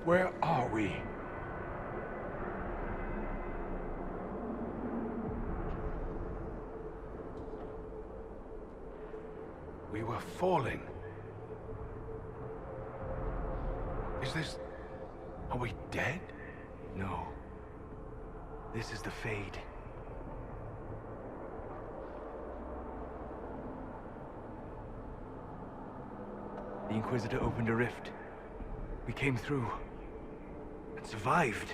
Where are we? We were falling. Is this... Are we dead? No. This is the Fade. The Inquisitor opened a rift. We came through. And survived.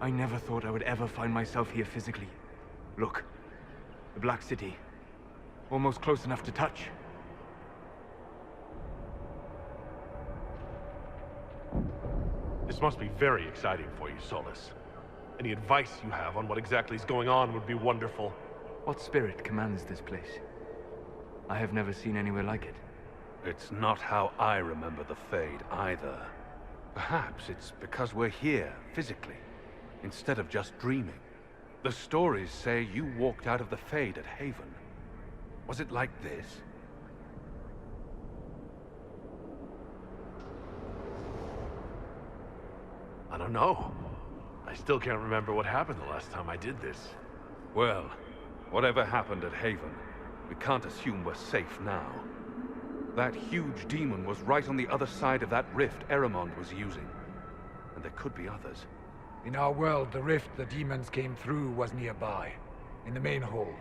I never thought I would ever find myself here physically. Look. The Black City. Almost close enough to touch. This must be very exciting for you, Solas. Any advice you have on what exactly is going on would be wonderful. What spirit commands this place? I have never seen anywhere like it. It's not how I remember the Fade, either. Perhaps it's because we're here, physically, instead of just dreaming. The stories say you walked out of the Fade at Haven. Was it like this? I don't know. I still can't remember what happened the last time I did this. Well, whatever happened at Haven, we can't assume we're safe now. That huge demon was right on the other side of that rift Eramond was using. And there could be others. In our world, the rift the demons came through was nearby, in the main hall.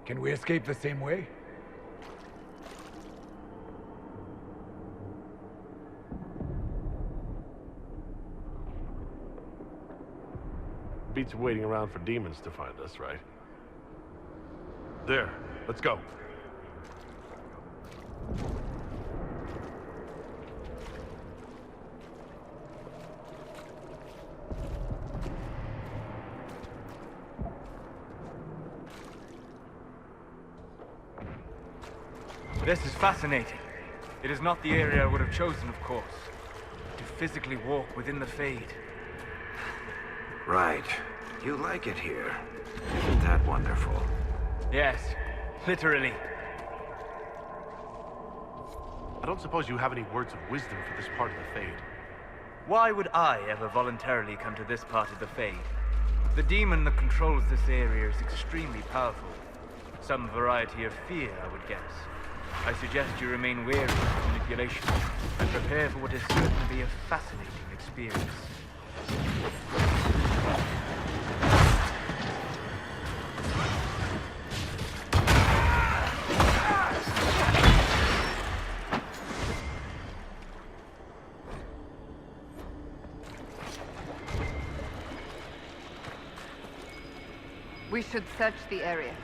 Can we escape the same way? Beats waiting around for demons to find us, right? There, let's go. This is fascinating. It is not the area I would have chosen, of course. To physically walk within the Fade. Right. You like it here. Isn't that wonderful? Yes, literally. I don't suppose you have any words of wisdom for this part of the Fade. Why would I ever voluntarily come to this part of the Fade? The demon that controls this area is extremely powerful. Some variety of fear, I would guess. I suggest you remain wary of manipulation, and prepare for what is certain to be a fascinating experience. We should search the area.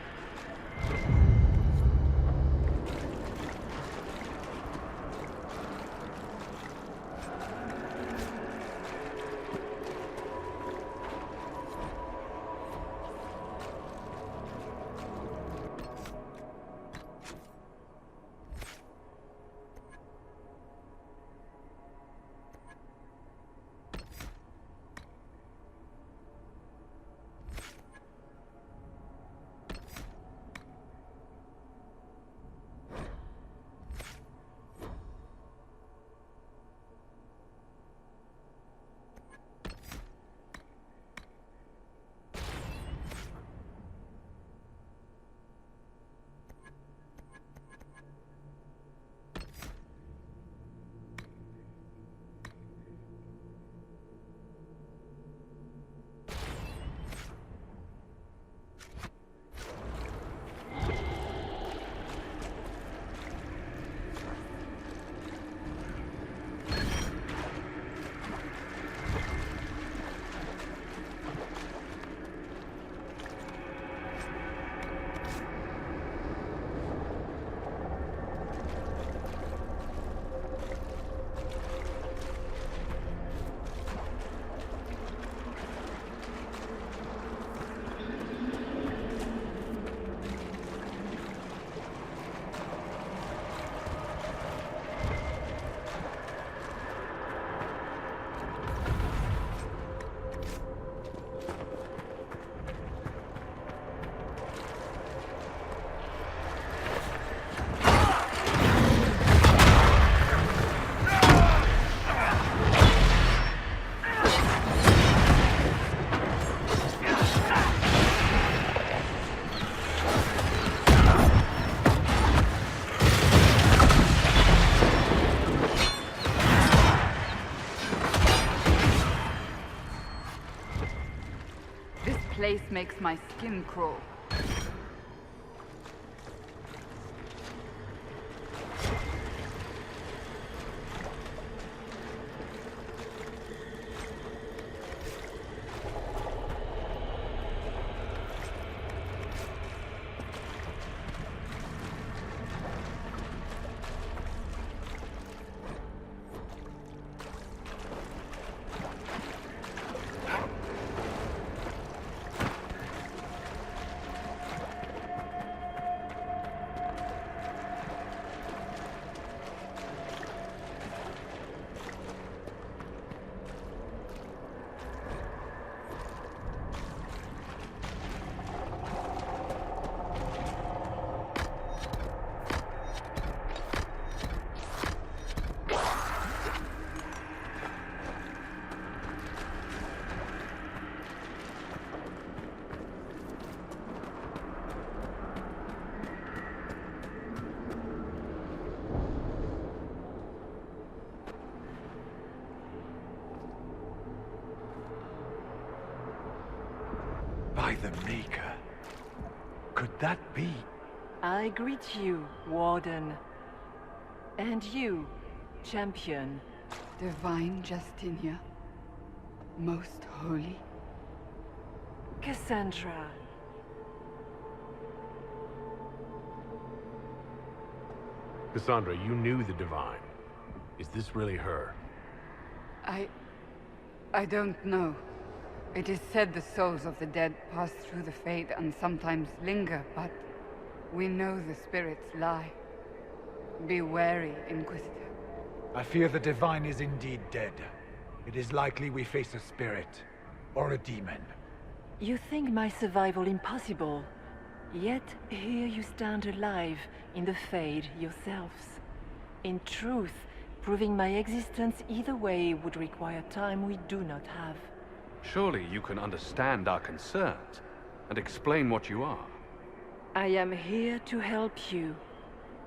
place makes my skin crawl. By the Maker. Could that be? I greet you, Warden. And you, Champion. Divine Justinia. Most holy. Cassandra. Cassandra, you knew the Divine. Is this really her? I don't know. It is said the souls of the dead pass through the Fade and sometimes linger, but we know the spirits lie. Be wary, Inquisitor. I fear the Divine is indeed dead. It is likely we face a spirit. Or a demon. You think my survival impossible, yet here you stand alive in the Fade yourselves. In truth, proving my existence either way would require time we do not have. Surely you can understand our concerns and explain what you are. I am here to help you.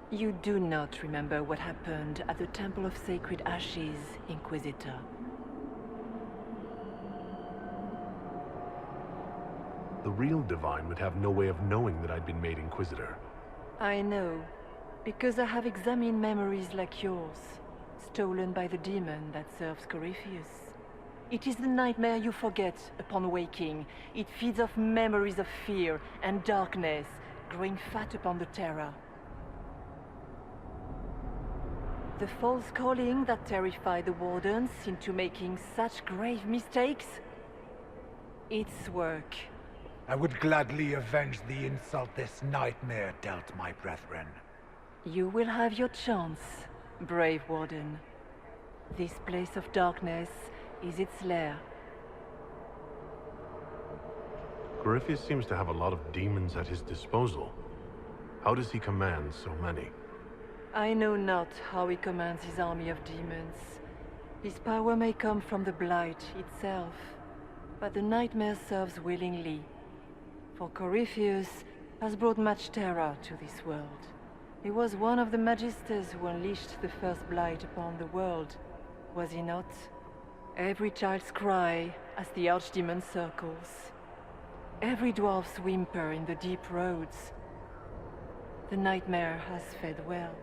You do not remember what happened at the Temple of Sacred Ashes, Inquisitor. The real Divine would have no way of knowing that I'd been made Inquisitor. I know, because I have examined memories like yours, stolen by the demon that serves Corypheus. It is the nightmare you forget upon waking. It feeds off memories of fear and darkness, growing fat upon the terror. The false calling that terrified the Wardens into making such grave mistakes? Its work. I would gladly avenge the insult this nightmare dealt my brethren. You will have your chance, brave Warden. This place of darkness is its lair. Corypheus seems to have a lot of demons at his disposal. How does he command so many? I know not how he commands his army of demons. His power may come from the Blight itself, but the nightmare serves willingly. For Corypheus has brought much terror to this world. He was one of the Magisters who unleashed the first Blight upon the world, was he not? Every child's cry as the Archdemon circles. Every dwarf's whimper in the deep roads. The nightmare has fed well.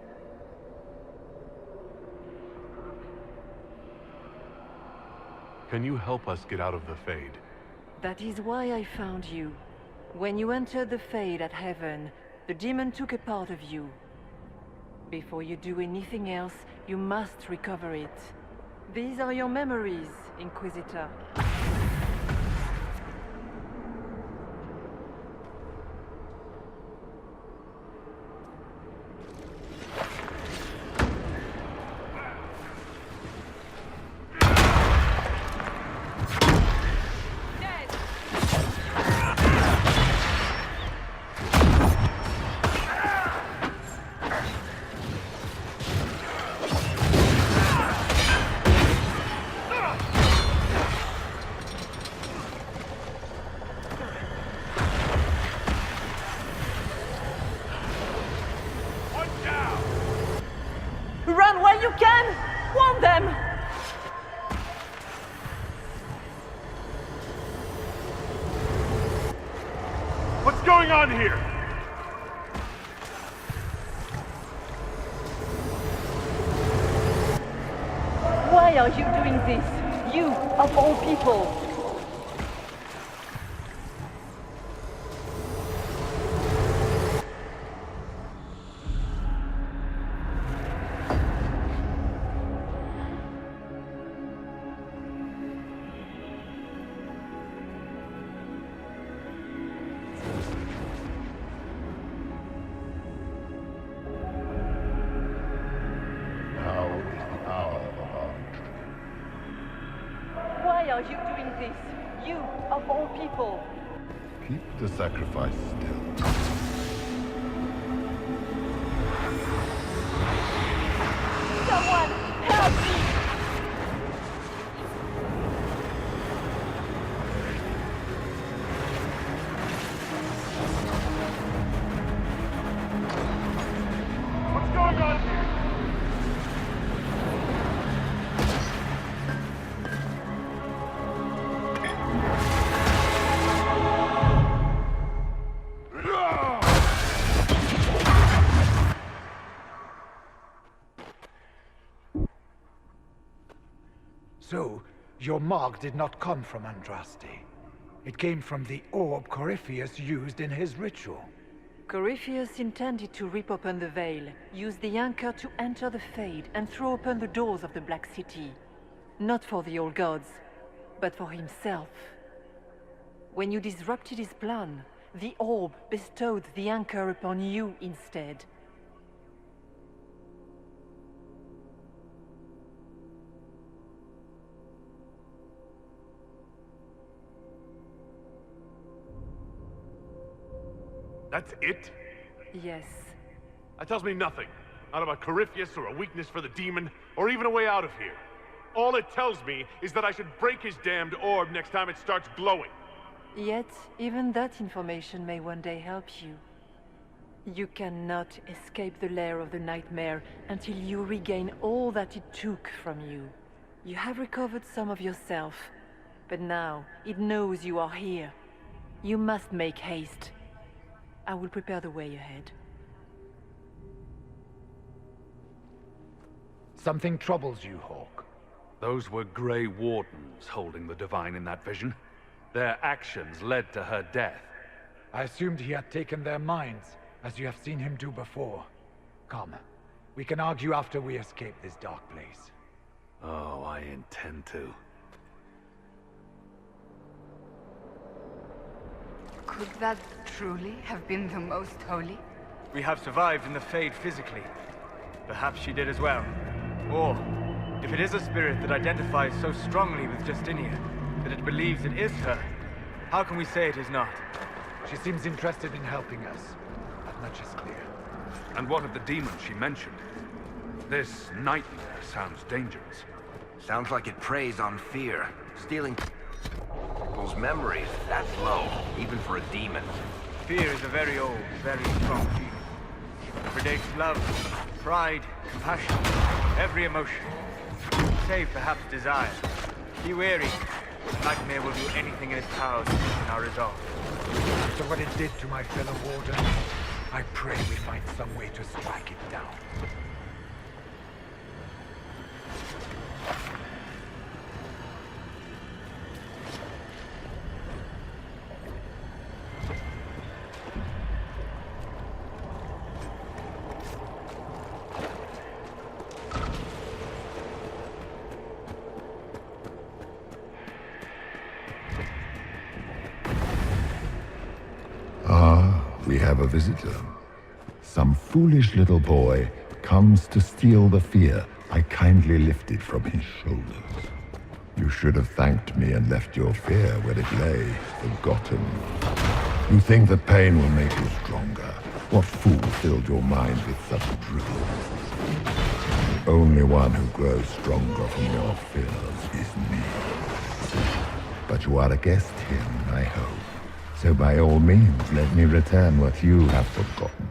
Can you help us get out of the Fade? That is why I found you. When you entered the Fade at Heaven, the demon took a part of you. Before you do anything else, you must recover it. These are your memories, Inquisitor. What's going on here? Why are you doing this? You, of all people! Why are you doing this? You, of all people! Keep the sacrifice still. Someone, help me! What's going on here? So, your mark did not come from Andraste. It came from the orb Corypheus used in his ritual. Corypheus intended to rip open the veil, use the anchor to enter the Fade, and throw open the doors of the Black City. Not for the old gods, but for himself. When you disrupted his plan, the orb bestowed the anchor upon you instead. That's it? Yes. That tells me nothing. Not about Corypheus or a weakness for the demon, or even a way out of here. All it tells me is that I should break his damned orb next time it starts glowing. Yet, even that information may one day help you. You cannot escape the lair of the nightmare until you regain all that it took from you. You have recovered some of yourself, but now it knows you are here. You must make haste. I will prepare the way ahead. Something troubles you, Hawke. Those were Grey Wardens holding the Divine in that vision. Their actions led to her death. I assumed he had taken their minds, as you have seen him do before. Come, we can argue after we escape this dark place. Oh, I intend to. Could that truly have been the Most Holy? We have survived in the Fade physically. Perhaps she did as well. Or, if it is a spirit that identifies so strongly with Justinia, that it believes it is her, how can we say it is not? She seems interested in helping us. That much is clear. And what of the demon she mentioned? This nightmare sounds dangerous. Sounds like it preys on fear, stealing people's memories. That's low, even for a demon. Fear is a very old, very strong feeling. It predates love, pride, compassion, every emotion. Save perhaps desire. Be wary. Nightmare will do anything in its power to weaken our resolve. After what it did to my fellow warden, I pray we find some way to strike it down. We have a visitor. Some foolish little boy comes to steal the fear I kindly lifted from his shoulders. You should have thanked me and left your fear where it lay, forgotten. You think that pain will make you stronger? What fool filled your mind with such drivel? The only one who grows stronger from your fears is me. But you are a guest here, I hope. So by all means, let me return what you have forgotten.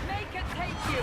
Make it take you!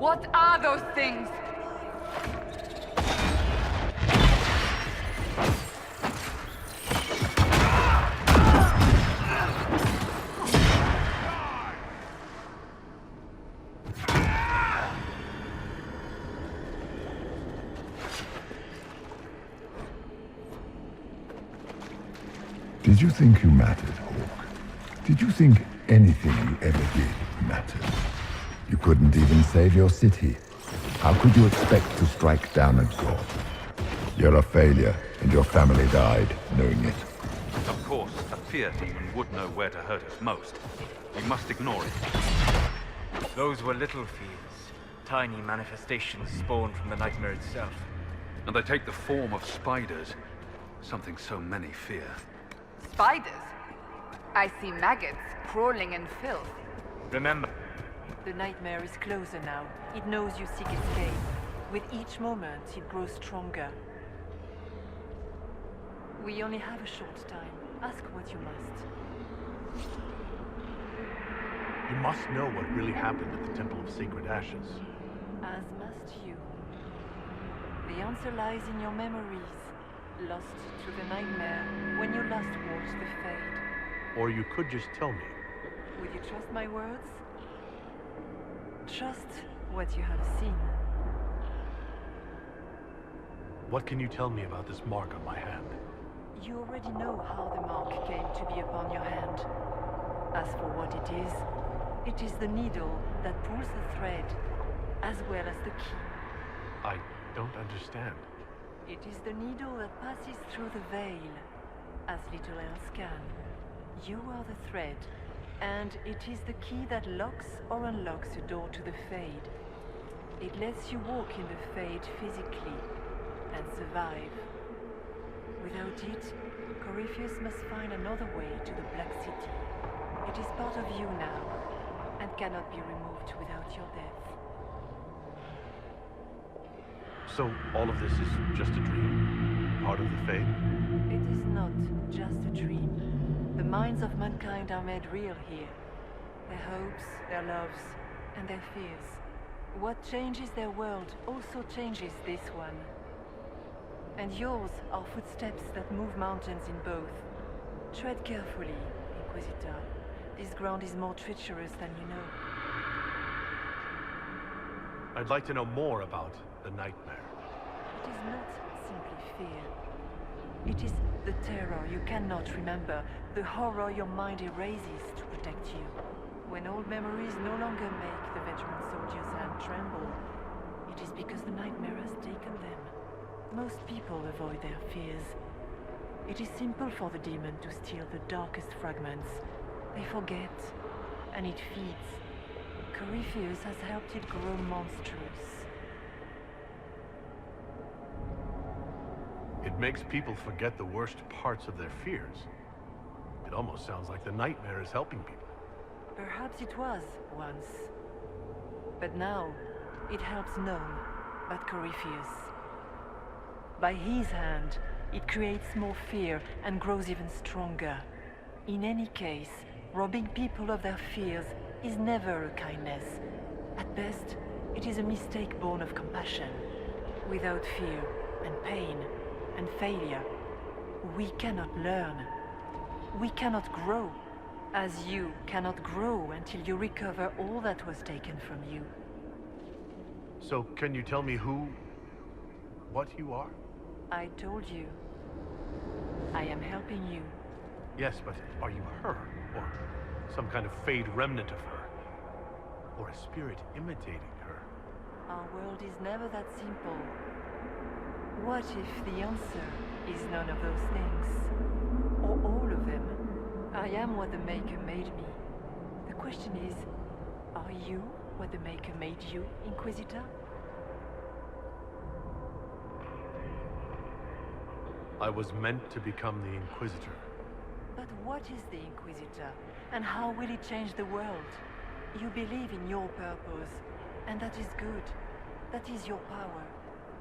What are those things? Did you think you mattered, Hawke? Did you think anything you ever did mattered? You couldn't even save your city. How could you expect to strike down a god? You're a failure, and your family died knowing it. Of course, a fear demon would know where to hurt us most. We must ignore it. Those were little fears. Tiny manifestations spawned from the nightmare itself. And they take the form of spiders. Something so many fear. Spiders? I see maggots crawling in filth. Remember, The nightmare is closer now. It knows you seek escape. With each moment, it grows stronger. We only have a short time. Ask what you must. You must know what really happened at the Temple of Sacred Ashes. As must you. The answer lies in your memories. Lost to the nightmare when you last watched the fade. Or you could just tell me. Will you trust my words? Trust what you have seen. What can you tell me about this mark on my hand? You already know how the mark came to be upon your hand. As for what it is the needle that pulls the thread, as well as the key. I don't understand. It is the needle that passes through the veil, as little else can. You are the thread, and it is the key that locks or unlocks a door to the Fade. It lets you walk in the Fade physically, and survive. Without it, Corypheus must find another way to the Black City. It is part of you now, and cannot be removed without your death. So all of this is just a dream? Part of the Fade? It is not just a dream. The minds of mankind are made real here. Their hopes, their loves, and their fears. What changes their world also changes this one. And yours are footsteps that move mountains in both. Tread carefully, Inquisitor. This ground is more treacherous than you know. I'd like to know more about the nightmare. It is not simply fear. It is the terror you cannot remember, the horror your mind erases to protect you. When old memories no longer make the veteran soldier's hand tremble, it is because the nightmare has taken them. Most people avoid their fears. It is simple for the demon to steal the darkest fragments. They forget, and it feeds. Corypheus has helped it grow monstrous. It makes people forget the worst parts of their fears. It almost sounds like the nightmare is helping people. Perhaps it was, once. But now, it helps none but Corypheus. By his hand, it creates more fear and grows even stronger. In any case, robbing people of their fears is never a kindness. At best, it is a mistake born of compassion. Without fear and pain and failure, we cannot learn. We cannot grow, as you cannot grow until you recover all that was taken from you. So, can you tell me what you are? I told you. I am helping you. Yes, but are you her? Or some kind of Fade remnant of her? Or a spirit imitating her? Our world is never that simple. What if the answer is none of those things? Or all of them? I am what the Maker made me. The question is, are you what the Maker made you, Inquisitor? I was meant to become the Inquisitor. But what is the Inquisitor? And how will it change the world? You believe in your purpose, and that is good. That is your power.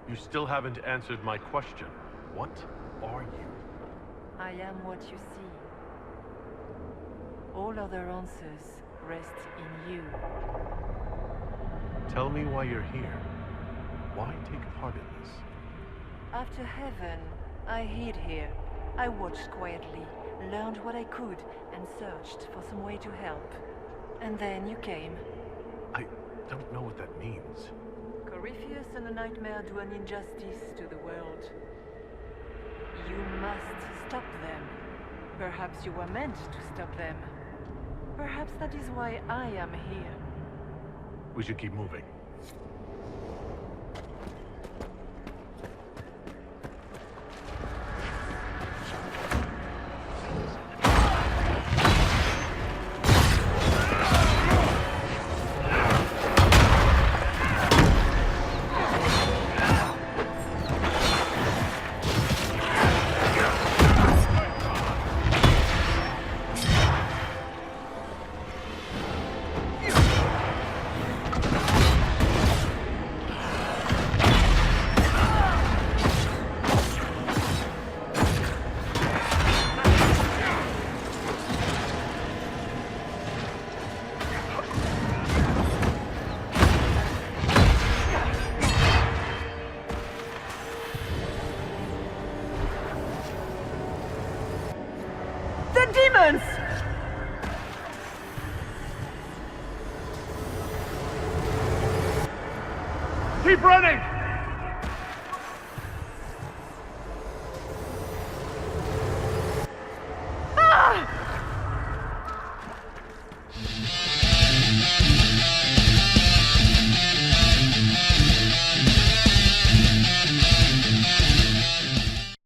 You still haven't answered my question. What are you? I am what you see. All other answers rest in you. Tell me why you're here. Why take part in this? After heaven, I hid here. I watched quietly, learned what I could, and searched for some way to help. And then you came. I don't know what that means. Corypheus and the Nightmare do an injustice to the world. You must stop them. Perhaps you were meant to stop them. Perhaps that is why I am here. We should keep moving. Demons! Keep running!